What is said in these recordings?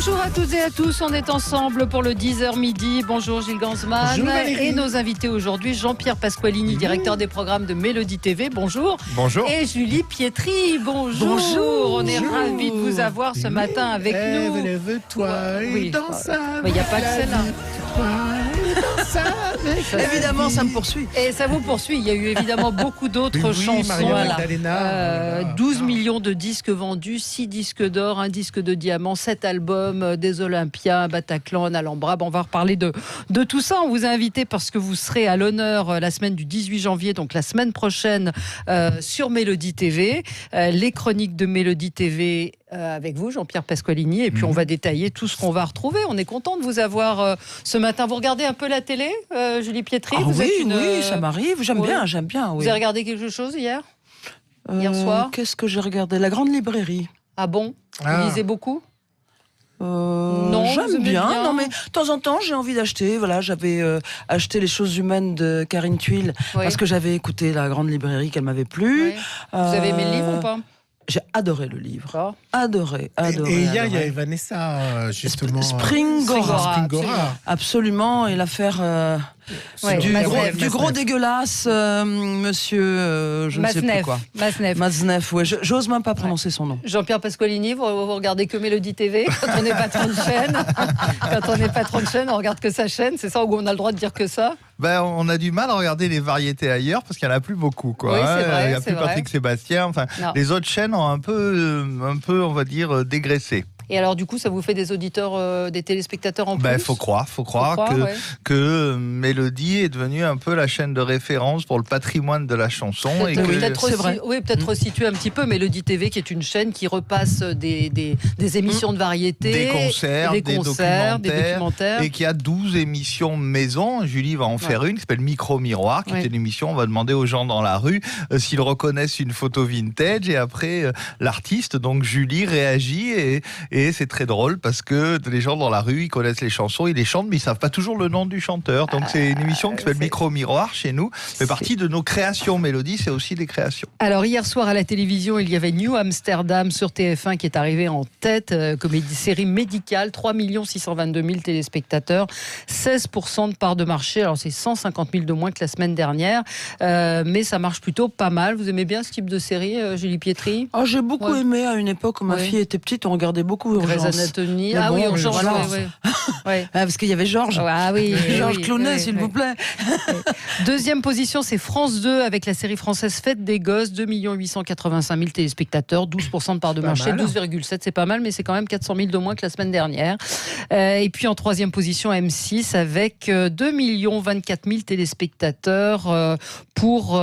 Bonjour à toutes et à tous, on est ensemble pour le 10h midi. Bonjour Gilles Gansman. Bonjour et nos invités aujourd'hui, Jean-Pierre Pasqualini, directeur des programmes de Mélodie TV. Bonjour. Bonjour. Et Julie Pietri. Bonjour. Bonjour. On est ravis de vous avoir ce matin avec nous. Lève-toi et danse. Il n'y a pas que celle-là. Évidemment, ça me poursuit. Et ça vous poursuit. Il y a eu évidemment beaucoup d'autres chansons. Voilà. 12 millions de disques vendus, 6 disques d'or, 1 disque de diamant, 7 albums, des Olympias, Bataclan, Alhambra. Bon, on va reparler de tout ça. On vous a invité parce que vous serez à l'honneur la semaine du 18 janvier, donc la semaine prochaine, sur Mélodie TV. Les chroniques de Mélodie TV avec vous, Jean-Pierre Pasqualini. Et puis on va détailler tout ce qu'on va retrouver. On est content de vous avoir ce matin. Vous regardez un peu la télé, Julie Pietri? Oui, ça m'arrive. J'aime bien. Oui. Vous avez regardé quelque chose hier soir? Qu'est-ce que j'ai regardé? La Grande Librairie. Ah bon? Vous lisez beaucoup? Non, j'aime bien. Non, mais de temps en temps, j'ai envie d'acheter. Voilà, j'avais acheté Les choses humaines de Karine Thuil parce que j'avais écouté La Grande Librairie, qu'elle m'avait plu. Oui. Vous avez aimé le livre ou pas? J'ai adoré le livre. Oh. Adoré. Et hier, il y avait Vanessa, justement. Springora. Absolument. Et l'affaire du gros dégueulasse, monsieur, je ne sais plus quoi. Maznev, ouais. J'ose même pas prononcer son nom. Jean-Pierre Pasqualini, vous regardez que Mélodie TV quand on est patron de chaîne. Quand on est patron de chaîne, on regarde que sa chaîne. C'est ça où on a le droit de dire que ça? On a du mal à regarder les variétés ailleurs parce qu'il n'y en a plus beaucoup. Quoi. Oui, c'est vrai, il n'y a plus Patrick Sébastien. Enfin, les autres chaînes ont un peu, on va dire, dégraissé. Et alors, du coup, ça vous fait des auditeurs, des téléspectateurs en plus? Il faut croire que Mélodie est devenue un peu la chaîne de référence pour le patrimoine de la chanson. Peut-être resituer un petit peu Mélodie TV, qui est une chaîne qui repasse des émissions de variété, des concerts, des documentaires, et qui a 12 émissions maison. Julie va en faire une qui s'appelle Micro Miroir, qui est une émission, on va demander aux gens dans la rue s'ils reconnaissent une photo vintage, et après l'artiste, donc Julie, réagit et c'est très drôle parce que les gens dans la rue, ils connaissent les chansons, ils les chantent, mais ils ne savent pas toujours le nom du chanteur. Donc c'est une émission qui s'appelle Micro Miroir chez nous. C'est partie de nos créations. Mélodie, c'est aussi des créations. Alors hier soir à la télévision, il y avait New Amsterdam sur TF1 qui est arrivé en tête, série médicale, 3 622 000 téléspectateurs, 16% de part de marché. Alors c'est 150 000 de moins que la semaine dernière, mais ça marche plutôt pas mal. Vous aimez bien ce type de série, Julie Pietri? J'ai beaucoup aimé à une époque où ma fille était petite, on regardait beaucoup Grey's Anatomy. Urgence. Parce qu'il y avait Georges. Georges Clooney, s'il vous plaît. Deuxième position, c'est France 2 avec la série française Fête des Gosses, 2 885 000 téléspectateurs, 12% de part de marché, 12,7, c'est pas mal, mais c'est quand même 400 000 de moins que la semaine dernière. Et puis en troisième position, M6 avec 2 024 000 téléspectateurs pour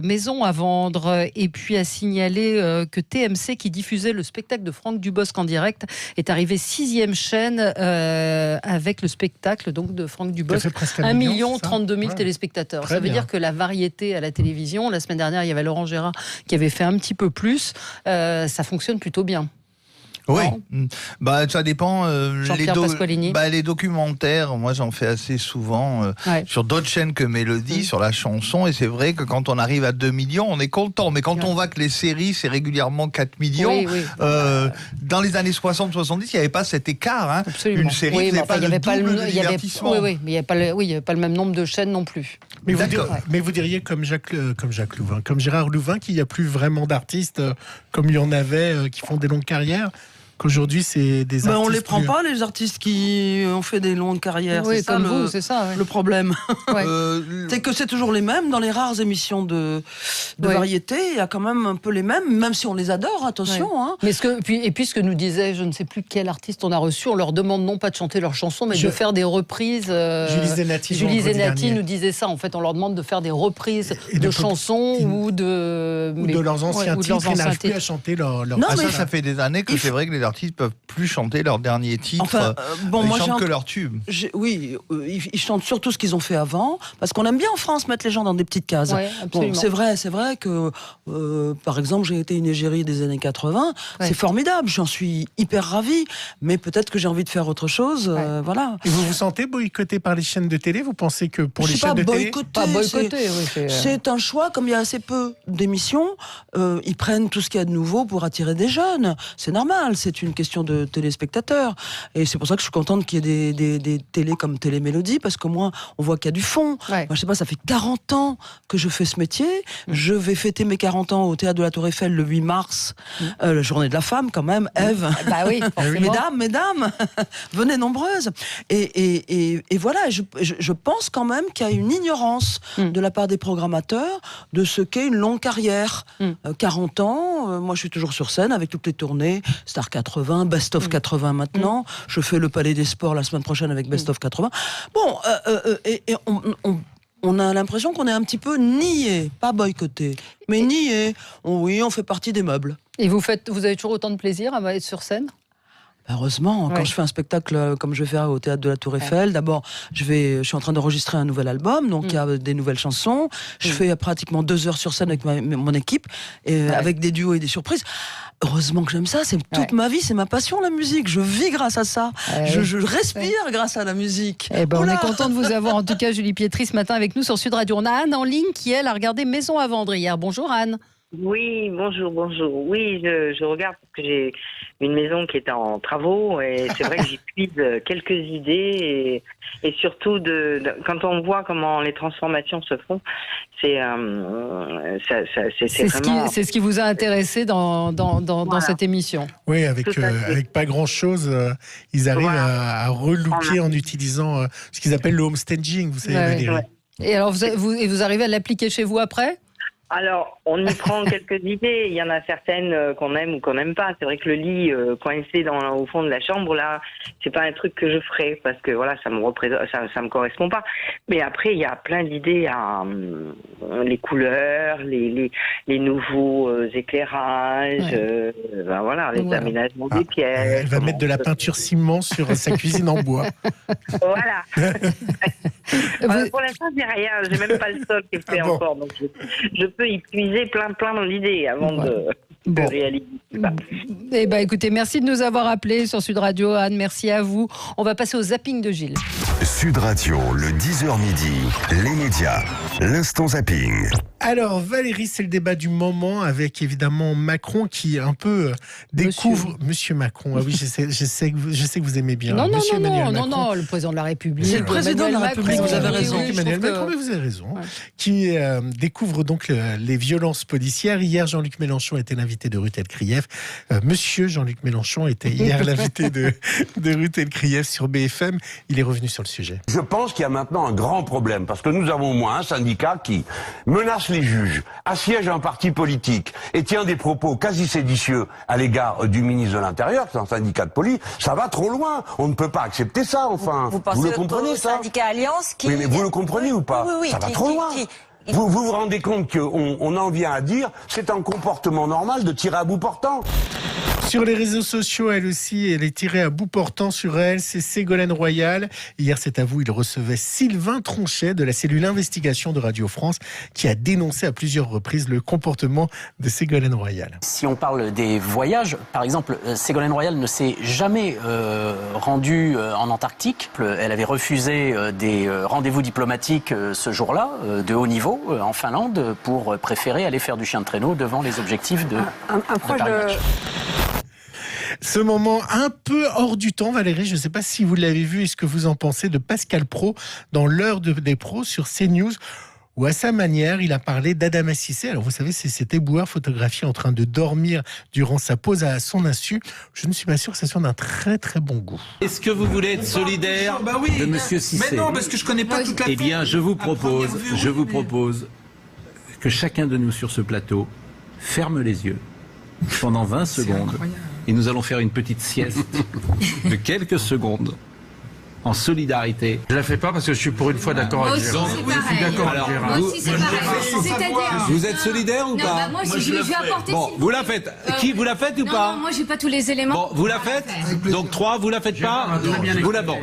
Maison à vendre. Et puis à signaler que TMC, qui diffusait le spectacle de Franck Dubosc en direct, est arrivé 6e chaîne avec le spectacle donc, de Franck Dubosc. 1 032 000 téléspectateurs. Ça veut dire que la variété à la télévision, la semaine dernière, il y avait Laurent Gérard qui avait fait un petit peu plus. Ça fonctionne plutôt bien. Oui, ça dépend. Les documentaires, moi j'en fais assez souvent sur d'autres chaînes que Mélodie, sur la chanson, et c'est vrai que quand on arrive à 2 millions, on est content. Mais quand on voit que les séries, c'est régulièrement 4 millions, dans les années 60-70, il n'y avait pas cet écart. Hein. Une série, il n'y avait pas le divertissement. Mais il n'y avait pas le même nombre de chaînes non plus. Mais vous diriez comme Jacques Louvain, comme Gérard Louvain, qu'il n'y a plus vraiment d'artistes comme il y en avait qui font des longues carrières, qu'aujourd'hui c'est des artistes. On les prend pas, les artistes qui ont fait des longues carrières. Oui, c'est comme c'est ça. Le problème. C'est que c'est toujours les mêmes dans les rares émissions de variété. Il y a quand même un peu les mêmes, même si on les adore. Attention. Hein. Mais ce que nous disait, je ne sais plus quel artiste on a reçu, on leur demande non pas de chanter leurs chansons, mais de faire des reprises. Julie Zenati nous disait ça. En fait, on leur demande de faire des reprises de chansons ou de leurs anciens titres. Ils n'arrivent plus à chanter leurs ça fait des années que c'est vrai que les artistes ne peuvent plus chanter leur dernier titre. Ils chantent que leurs tubes. Ils chantent surtout ce qu'ils ont fait avant, parce qu'on aime bien en France mettre les gens dans des petites cases. C'est vrai que, par exemple, j'ai été une égérie des années 80, c'est formidable, j'en suis hyper ravie, mais peut-être que j'ai envie de faire autre chose. Voilà. Et vous vous sentez boycotté par les chaînes de télé? Vous pensez que pour les chaînes de télé... Pas boycotté, c'est un choix, comme il y a assez peu d'émissions, ils prennent tout ce qu'il y a de nouveau pour attirer des jeunes. C'est normal, c'est c'est une question de téléspectateurs. Et c'est pour ça que je suis contente qu'il y ait des télés comme Télémélodie, parce qu'au moins, on voit qu'il y a du fond. Ouais. Moi, je sais pas, ça fait 40 ans que je fais ce métier. Je vais fêter mes 40 ans au Théâtre de la Tour Eiffel le 8 mars, la journée de la femme, quand même. Ève. Bah oui, mesdames, venez nombreuses. Et voilà, je pense quand même qu'il y a une ignorance de la part des programmateurs de ce qu'est une longue carrière. 40 ans, moi je suis toujours sur scène avec toutes les tournées, Star 80, Best of 80 maintenant, je fais le Palais des Sports la semaine prochaine avec Best of 80. Bon, on a l'impression qu'on est un petit peu nié, pas boycotté, mais nié. Oui, on fait partie des meubles. Et vous avez toujours autant de plaisir à être sur scène ? Heureusement, quand je fais un spectacle comme je vais faire au Théâtre de la Tour Eiffel, d'abord, je suis en train d'enregistrer un nouvel album, donc il y a des nouvelles chansons. Je fais pratiquement 2 heures sur scène avec mon équipe, avec des duos et des surprises. Heureusement que j'aime ça, c'est toute ma vie, c'est ma passion, la musique. Je vis grâce à ça. Je respire grâce à la musique. On est content de vous avoir, en tout cas, Julie Pietri, ce matin avec nous sur Sud Radio. On a Anne en ligne qui, elle, a regardé Maison à vendre hier. Bonjour Anne. Oui, bonjour. Oui, je regarde parce que j'ai une maison qui est en travaux et c'est vrai que j'y puise quelques idées et surtout quand on voit comment les transformations se font, c'est vraiment... C'est ce qui vous a intéressé dans cette émission. Oui, avec pas grand-chose, ils arrivent à relooker en utilisant ce qu'ils appellent le homestaging, vous savez, Valérie. Et alors, vous arrivez à l'appliquer chez vous après ? Alors, on y prend quelques idées. Il y en a certaines qu'on aime ou qu'on n'aime pas. C'est vrai que le lit coincé au fond de la chambre, là, c'est pas un truc que je ferais parce que voilà, ça me correspond pas. Mais après, il y a plein d'idées les couleurs, les nouveaux éclairages, les aménagements des pièces. Elle va mettre de la peinture ciment sur sa cuisine en bois. Voilà. Pour l'instant, j'ai rien. J'ai même pas le sol qui est fait encore. Donc je peux y puiser plein d'idées avant de réaliser ça. Eh ben, écoutez, merci de nous avoir appelés sur Sud Radio, Anne. Merci à vous. On va passer au zapping de Gilles. Sud Radio, le 10h midi, les médias, l'instant zapping. Alors Valérie, c'est le débat du moment avec évidemment Macron qui un peu découvre Monsieur Macron. Ah oui, je sais que vous aimez bien. Non, le président de la République. C'est le président de la République, vous avez raison. Emmanuel Macron, mais vous avez raison. Ouais. Qui découvre donc les violences policières. Hier, Jean-Luc Mélenchon était l'invité de Ruth El-Krief. Monsieur Jean-Luc Mélenchon était hier l'invité de Ruth El-Krief sur BFM. Il est revenu sur le sujet. Je pense qu'il y a maintenant un grand problème parce que nous avons au moins un syndicat qui menace les juges, assiège un parti politique et tient des propos quasi séditieux à l'égard du ministre de l'Intérieur, c'est un syndicat de police, ça va trop loin. On ne peut pas accepter ça, enfin. Vous le comprenez, ça ? Syndicat Alliance qui... Oui, mais vous le comprenez ou pas ? Oui, ça va trop loin. Vous vous rendez compte qu'on en vient à dire c'est un comportement normal de tirer à bout portant. Sur les réseaux sociaux, elle aussi, elle est tirée à bout portant sur elle, c'est Ségolène Royal. Hier, c'est à vous, il recevait Sylvain Tronchet de la cellule investigation de Radio France qui a dénoncé à plusieurs reprises le comportement de Ségolène Royal. Si on parle des voyages, par exemple, Ségolène Royal ne s'est jamais rendue en Antarctique. Elle avait refusé des rendez-vous diplomatiques ce jour-là, de haut niveau, en Finlande, pour préférer aller faire du chien de traîneau devant les objectifs de Paris. Ce moment un peu hors du temps, Valérie, je ne sais pas si vous l'avez vu et ce que vous en pensez, de Pascal Praud dans l'heure des pros sur CNews, où à sa manière, il a parlé d'Adama Cissé. Alors vous savez, c'est cet éboueur photographié en train de dormir durant sa pause à son insu. Je ne suis pas sûr que ça soit d'un très très bon goût. Est-ce que vous voulez être solidaire de Monsieur Cissé ? Mais non, parce que je connais pas toute la... Eh bien, je vous propose que chacun de nous sur ce plateau ferme les yeux pendant 20 secondes. Et nous allons faire une petite sieste de quelques secondes en solidarité. Je la fais pas parce que je suis pour une fois d'accord avec Gérard. Je suis d'accord avec Gérard. Moi aussi, c'est pareil. C'est-à-dire... Vous êtes solidaire ou pas ? Moi, je vais apporter... Bon, vous la faites. Qui, vous la faites ou pas ? Non, moi, j'ai pas tous les éléments. Bon, vous la faites ? Donc 3, vous la faites pas ? Vous la... Bon.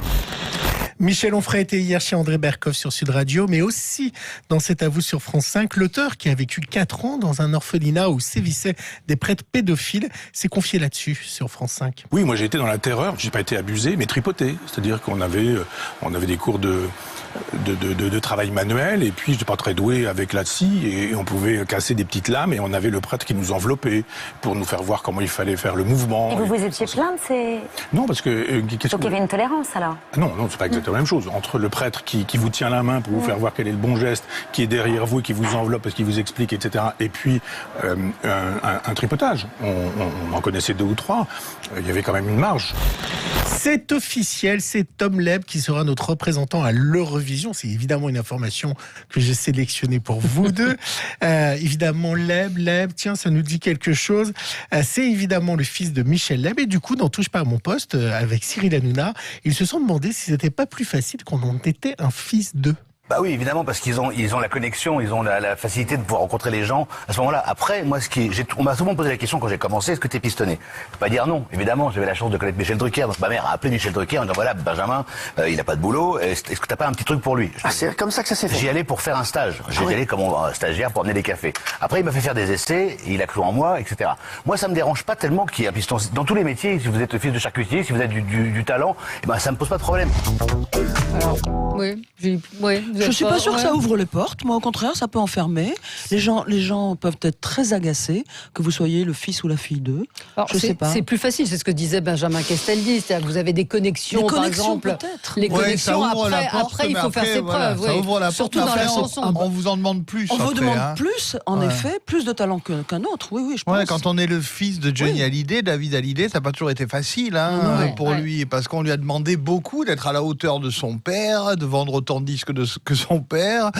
Michel Onfray était hier chez André Berkoff sur Sud Radio, mais aussi dans C'est à vous sur France 5. L'auteur, qui a vécu 4 ans dans un orphelinat où sévissaient des prêtres pédophiles, s'est confié là-dessus sur France 5. Oui, moi j'ai été dans la terreur, j'ai pas été abusé, mais tripoté. C'est-à-dire qu'on avait des cours de travail manuel, et puis je n'étais pas très doué avec la scie, et on pouvait casser des petites lames, et on avait le prêtre qui nous enveloppait pour nous faire voir comment il fallait faire le mouvement. Et vous vous étiez plaint de ces... Non, parce que... Donc il y avait une tolérance alors? Non, c'est pas exactement la même chose. Entre le prêtre qui vous tient la main pour vous faire voir quel est le bon geste, qui est derrière vous et qui vous enveloppe parce qu'il vous explique, etc. Et puis un tripotage. On en connaissait 2 ou 3. Il y avait quand même une marge. C'est officiel, c'est Tom Leb qui sera notre représentant à l'Eurovision. C'est évidemment une information que j'ai sélectionnée pour vous deux. Évidemment, Leb, tiens, ça nous dit quelque chose. C'est évidemment le fils de Michel Leb. Et du coup, dans Touche pas à mon poste, avec Cyril Hanouna, ils se sont demandé si c'était pas plus facile qu'on en était un fils d'eux. Bah oui, évidemment, parce qu'ils ont la connexion, ils ont la facilité de pouvoir rencontrer les gens à ce moment-là. Après, moi, on m'a souvent posé la question quand j'ai commencé, est-ce que t'es pistonné? Je peux pas dire non. Évidemment, j'avais la chance de connaître Michel Drucker. Donc ma mère a appelé Michel Drucker en disant voilà, Benjamin, il a pas de boulot. Est-ce que t'as pas un petit truc pour lui? C'est comme ça que ça s'est fait. J'y allais pour faire un stage. J'y allais comme stagiaire pour amener des cafés. Après, il m'a fait faire des essais, il a cru en moi, etc. Moi, ça me dérange pas tellement qu'il y ait un piston. Dans tous les métiers, si vous êtes fils de charcutier, si vous avez du talent, ça me pose pas de problème. Alors, oui. Je suis pas sûre que ça ouvre les portes. Moi, au contraire, ça peut enfermer. Les gens peuvent être très agacés que vous soyez le fils ou la fille d'eux. Je sais pas. C'est plus facile, c'est ce que disait Benjamin Castaldi. C'est-à-dire que vous avez des connexions, par exemple. Peut-être. Les connexions, après, il faut faire ses preuves. Ça ouvre la porte. Surtout dans la chanson. On vous en demande plus. On vous demande plus, en effet, plus de talent qu'un autre. Oui, je pense. Quand on est le fils de Johnny Hallyday, David Hallyday, ça n'a pas toujours été facile pour lui, parce qu'on lui a demandé beaucoup d'être à la hauteur de son père, de vendre autant de disques que son père.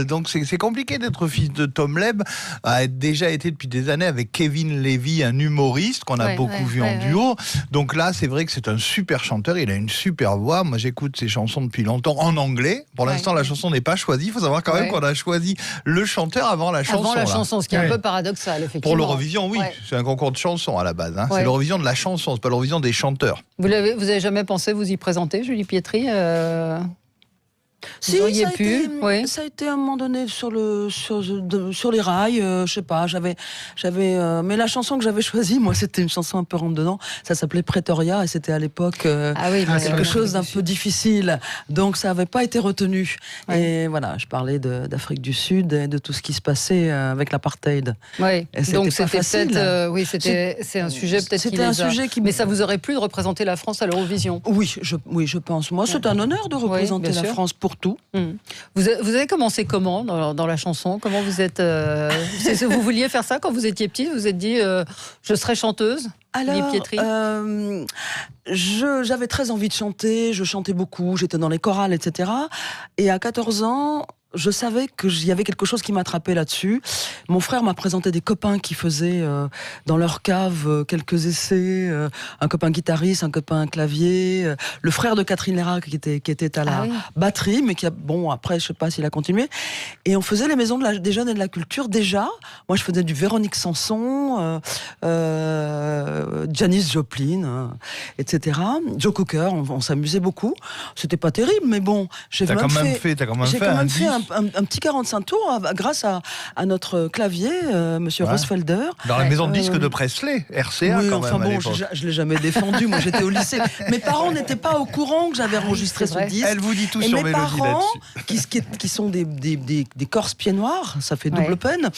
Donc c'est compliqué d'être fils de Tom Leb, a déjà été depuis des années avec Kevin Levy, un humoriste qu'on a beaucoup vu en duo. Donc là, c'est vrai que c'est un super chanteur, il a une super voix. Moi, j'écoute ses chansons depuis longtemps en anglais. Pour l'instant, la chanson n'est pas choisie. Il faut savoir quand même qu'on a choisi le chanteur avant la chanson. Avant la chanson, ce qui est un peu paradoxal, effectivement. Pour l'Eurovision, oui. C'est un concours de chansons à la base. C'est l'Eurovision de la chanson, c'est pas l'Eurovision des chanteurs. Vous avez jamais pensé vous y présenter, Julie Pietri Si, ça a été à un moment donné sur les rails, je sais pas, mais la chanson que j'avais choisie, moi, c'était une chanson un peu rentre dedans, ça s'appelait Pretoria, et c'était à l'époque quelque chose d'un peu difficile, donc ça avait pas été retenu. Et voilà, je parlais d'Afrique du Sud et de tout ce qui se passait avec l'apartheid. Oui, donc c'était peut-être, c'est un sujet peut-être mais ça vous aurait plu de représenter la France à l'Eurovision? Oui, je pense. Moi, c'est un honneur de représenter la France pour tout. Vous avez commencé comment dans la chanson? Comment vous êtes vous vouliez faire ça quand vous étiez petite? Vous vous êtes dit je serai chanteuse? Alors, j'avais très envie de chanter, je chantais beaucoup, j'étais dans les chorales, etc. Et à 14 ans, je savais qu'il y avait quelque chose qui m'attrapait là-dessus. Mon frère m'a présenté des copains qui faisaient dans leur cave quelques essais, un copain guitariste, un copain clavier, le frère de Catherine Lérac qui était à la batterie, mais après je sais pas s'il a continué. Et on faisait les maisons des jeunes et de la culture déjà. Moi je faisais du Véronique Sanson, Janis Joplin, etc. Joe Cocker, on s'amusait beaucoup. C'était pas terrible, mais bon, j'ai quand même fait un petit 45 tours grâce à notre clavier, Monsieur Rosfelder. Dans la maison de disques de Presley, RCA quand même. Je l'ai jamais défendu, moi j'étais au lycée. Mes parents n'étaient pas au courant que j'avais enregistré ce disque. Elle vous dit tout sur Mélodie là-dessus. Mes parents, qui sont des Corses pieds noirs, ça fait double peine,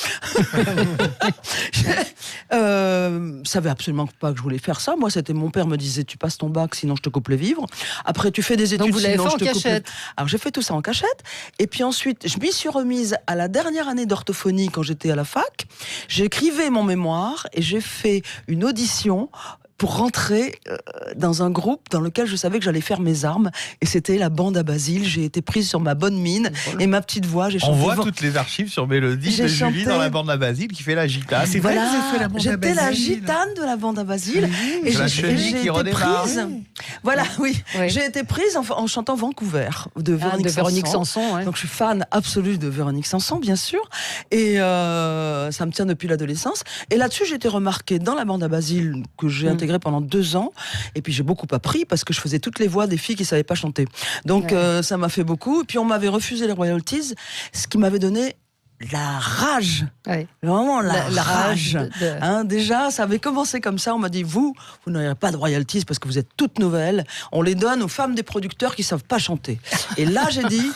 savaient absolument pas que je voulais faire ça. Moi, c'était mon père me disait tu passes ton bac, sinon je te coupe les vivres. Après, tu fais des études, donc vous l'avez sinon fait je te coupe. Alors j'ai fait tout ça en cachette. Et puis ensuite, je m'y suis remise à la dernière année d'orthophonie quand j'étais à la fac. J'écrivais mon mémoire et j'ai fait une audition pour rentrer dans un groupe dans lequel je savais que j'allais faire mes armes, et c'était la bande à Basile. J'ai été prise sur ma bonne mine et ma petite voix. J'ai chanté. On voit toutes les archives sur Mélodie de Julie dans la bande à Basile qui fait la gitane. C'est vrai que vous avez fait la bande à Basile. J'étais la gitane de la bande à Basile et j'ai été prise. Voilà, j'ai été prise en chantant Vancouver de Véronique Sanson. Donc je suis fan absolue de Véronique Sanson, bien sûr, et ça me tient depuis l'adolescence. Et là-dessus, j'ai été remarquée dans la bande à Basile que j'ai intégrée intégré pendant 2 ans. Et puis j'ai beaucoup appris parce que je faisais toutes les voix des filles qui savaient pas chanter. Donc ça m'a fait beaucoup. Et puis on m'avait refusé les royalties, ce qui m'avait donné la rage, vraiment la rage. Déjà, ça avait commencé comme ça. On m'a dit vous n'aurez pas de royalties parce que vous êtes toutes nouvelles. On les donne aux femmes des producteurs qui savent pas chanter. Et là, j'ai dit,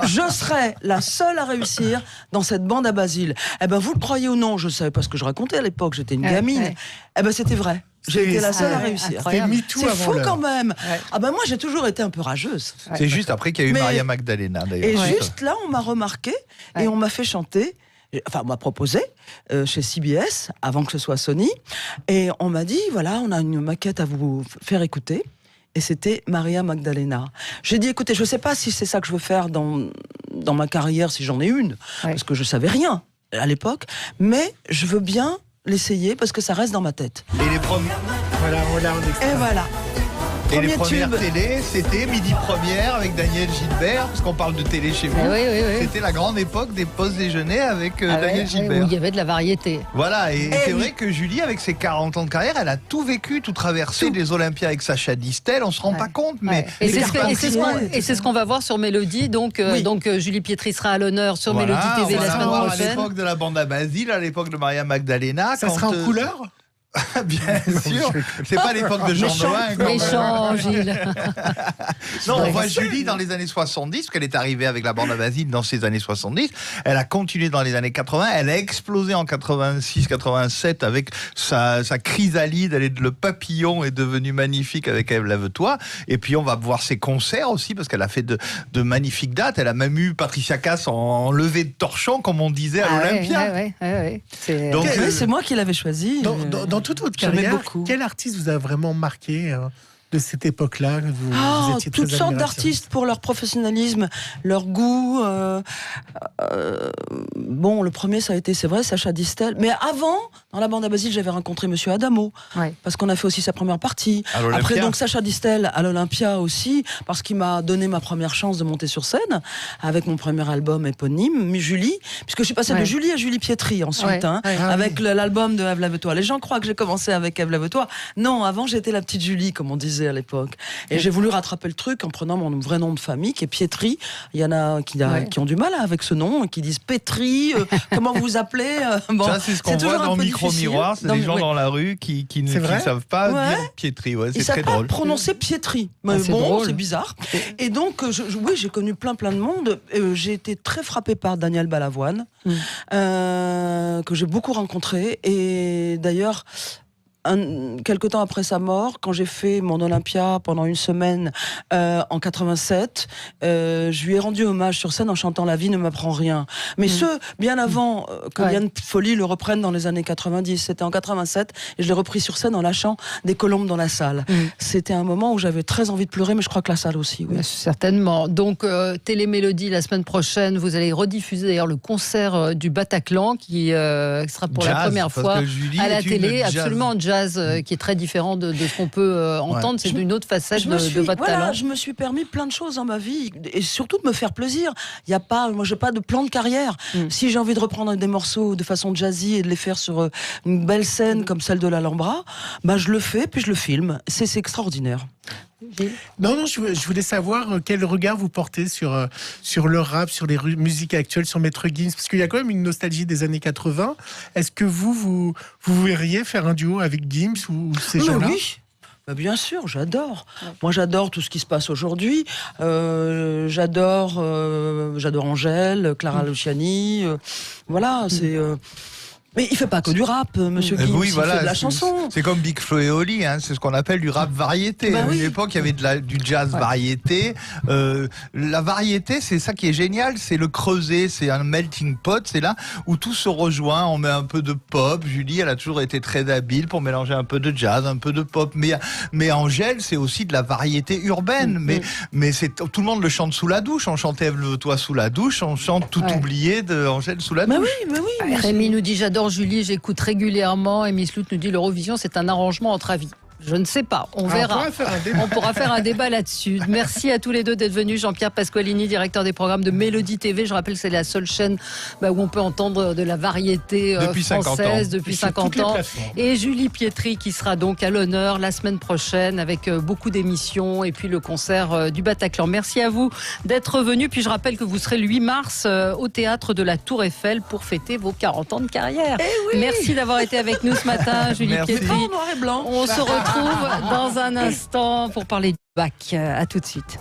je serai la seule à réussir dans cette bande à Basile. Eh ben, vous le croyez ou non, je savais pas ce que je racontais à l'époque. J'étais une gamine. Eh ben, c'était vrai. J'ai été la seule à réussir. C'est fou quand même. Ah ben moi j'ai toujours été un peu rageuse. C'est juste après qu'il y a eu Maria Magdalena d'ailleurs. Et juste là on m'a remarqué et on m'a fait chanter. Enfin, on m'a proposé chez CBS avant que ce soit Sony. Et on m'a dit voilà, on a une maquette à vous faire écouter. Et c'était Maria Magdalena. J'ai dit écoutez, je sais pas si c'est ça que je veux faire dans ma carrière, si j'en ai une, parce que je savais rien à l'époque, mais je veux bien l'essayer parce que ça reste dans ma tête. Et les premiers... Et voilà. Et les premières télés, c'était Midi Première avec Daniel Gilbert, parce qu'on parle de télé chez vous. C'était la grande époque des pauses déjeuner avec Daniel Gilbert. Où il y avait de la variété. Voilà, et c'est vrai que Julie, avec ses 40 ans de carrière, elle a tout vécu, tout traversé, les Olympias avec Sacha Distel, on se rend pas compte, mais... Et c'est ce qu'on va voir sur Mélodie, donc Julie Pietri sera à l'honneur sur Mélodie TV la semaine prochaine. À l'époque de la bande à Basile, à l'époque de Maria Magdalena. Ça sera en couleur Bien sûr, c'est pas l'époque de Jean Noin. Méchant, Gilles. Non, on voit Julie dans les années 70, parce qu'elle est arrivée avec la bande à Basile dans ces années 70. Elle a continué dans les années 80. Elle a explosé en 86-87 avec sa chrysalide. Le papillon est devenu magnifique avec Ève Lève-toi. Et puis on va voir ses concerts aussi, parce qu'elle a fait de magnifiques dates. Elle a même eu Patricia Cass en levée de torchon, comme on disait à l'Olympia. C'est moi qui l'avais choisi. Dans toute votre carrière, quel artiste vous a vraiment marqué de cette époque-là? Vous étiez toutes sortes d'artistes pour leur professionnalisme, leur goût. Bon, le premier, ça a été, c'est vrai, Sacha Distel. Mais avant, dans la bande à Basile, j'avais rencontré Monsieur Adamo, parce qu'on a fait aussi sa première partie. Après, donc Sacha Distel à l'Olympia aussi, parce qu'il m'a donné ma première chance de monter sur scène avec mon premier album éponyme, Julie, puisque je suis passée de Julie à Julie Pietri ensuite, avec l'album de Ève Lève-toi. Les gens croient que j'ai commencé avec Ève Lève-toi. Non, avant, j'étais la petite Julie, comme on disait à l'époque. Et j'ai voulu rattraper le truc en prenant mon vrai nom de famille, qui est Pietri. Il y en a qui ont du mal avec ce nom, qui disent Pétri, comment vous vous appelez Ça, c'est ce qu'on voit dans Micro-Miroir, c'est des gens dans la rue qui ne savent pas dire Pietri. C'est très drôle. Ils savent pas prononcer Pietri. Mais bon, c'est bizarre. Et donc, j'ai connu plein de monde. J'ai été très frappée par Daniel Balavoine, que j'ai beaucoup rencontré. Et d'ailleurs... quelque temps après sa mort, quand j'ai fait mon Olympia pendant une semaine en 87, je lui ai rendu hommage sur scène en chantant La vie ne m'apprend rien. Mais bien avant que Liane Folly le reprenne dans les années 90, c'était en 87, et je l'ai repris sur scène en lâchant des colombes dans la salle. C'était un moment où j'avais très envie de pleurer, mais je crois que la salle aussi. Certainement. Donc, Télémélodie, la semaine prochaine, vous allez rediffuser d'ailleurs le concert du Bataclan, qui sera pour la première fois à la télé, absolument en jazz, qui est très différent de ce qu'on peut entendre. C'est une autre facette de votre talent. Je me suis permis plein de choses dans ma vie, et surtout de me faire plaisir. Moi, j'ai pas de plan de carrière. Si j'ai envie de reprendre des morceaux de façon jazzy et de les faire sur une belle scène comme celle de l'Alhambra, je le fais, puis je le filme. C'est extraordinaire. Non, je voulais savoir quel regard vous portez sur le rap, sur les musiques actuelles, sur Maître Gims, parce qu'il y a quand même une nostalgie des années 80. Est-ce que vous verriez faire un duo avec Gims ou ces gens-là? Oui. Bien sûr, j'adore. Moi, j'adore tout ce qui se passe aujourd'hui. J'adore Angèle, Clara Luciani. Voilà, c'est... Mais il fait pas que du rap, Monsieur Gims, il fait de la chanson. C'est comme Big Flo et Oli, c'est ce qu'on appelle du rap variété. À une époque, il y avait du jazz variété. La variété, c'est ça qui est génial, c'est le creuset, c'est un melting pot, c'est là où tout se rejoint. On met un peu de pop. Julie, elle a toujours été très habile pour mélanger un peu de jazz, un peu de pop. Mais Angèle, c'est aussi de la variété urbaine. Mais tout le monde le chante sous la douche. On chantait Ève Lève-toi sous la douche, on chante Tout oublié de Angèle sous la douche. Rémi nous dit j'adore Julie, j'écoute régulièrement, et Miss Lout nous dit l'Eurovision c'est un arrangement entre avis. Je ne sais pas, on verra. On pourra faire un débat là-dessus. Merci à tous les deux d'être venus. Jean-Pierre Pasqualini, directeur des programmes de Mélodie TV. Je rappelle que c'est la seule chaîne où on peut entendre de la variété française depuis 50 ans. Et Julie Pietri qui sera donc à l'honneur la semaine prochaine avec beaucoup d'émissions et puis le concert du Bataclan. Merci à vous d'être venus. Puis je rappelle que vous serez le 8 mars au théâtre de la Tour Eiffel pour fêter vos 40 ans de carrière. Merci d'avoir été avec nous ce matin, Julie Pietri. Noir et blanc. On se retrouve dans un instant pour parler du bac. À tout de suite.